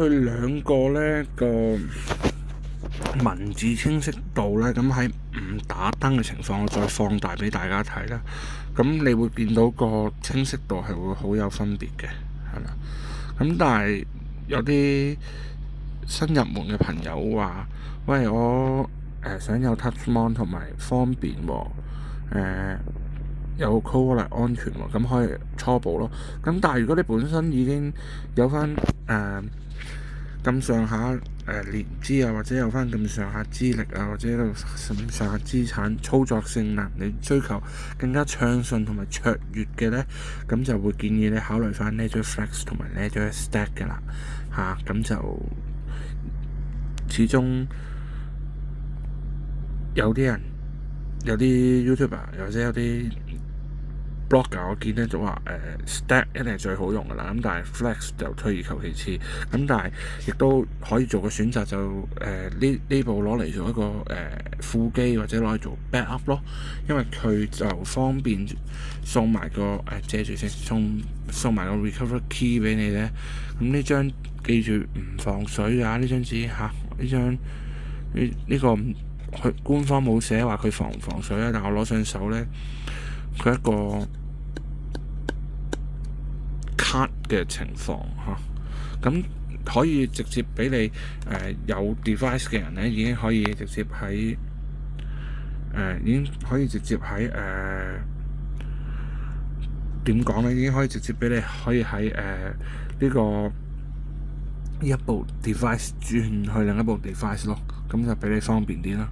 佢兩個呢個文字清晰度呢，咁喺唔打燈嘅情況，我再放大俾大家睇啦。咁你會見到個清晰度係會好有分別嘅，係啦。咁但係有啲新入門嘅朋友話：喂，我想有 touch mon 同埋方便喎，有 colour 安全喎，咁可以初步咯。咁但係如果你本身已經有翻咁上下年資啊，或者有翻咁上下資歷啊，或者有咁上下資產操作性能，你追求更加暢順同埋卓越嘅呢，咁就會建議你考慮翻 Ledger Flex 同埋 Ledger Stack 嘅啦嚇。咁就始終有啲人有啲 YouTuber 或者有啲blogger 我見咧就話Stack 一定係最好用㗎啦，咁但係 Flex 就退而求其次，咁但係亦都可以做個選擇，就呢部攞嚟做一個副機或者攞嚟做 backup 咯，因為佢就方便送埋個借住先送埋個 recover key 俾你咧。咁呢張記住唔防水啊！呢張紙嚇，呢個佢官方冇寫話佢防唔防水啊，但我攞上手咧，佢一個嘅情況嚇，咁可以直接俾你有 device 嘅人咧，已經可以直接喺點講咧？已經可以直接俾你可以喺呢一部 device 轉去另一部 device 咯，咁就俾你方便啲啦。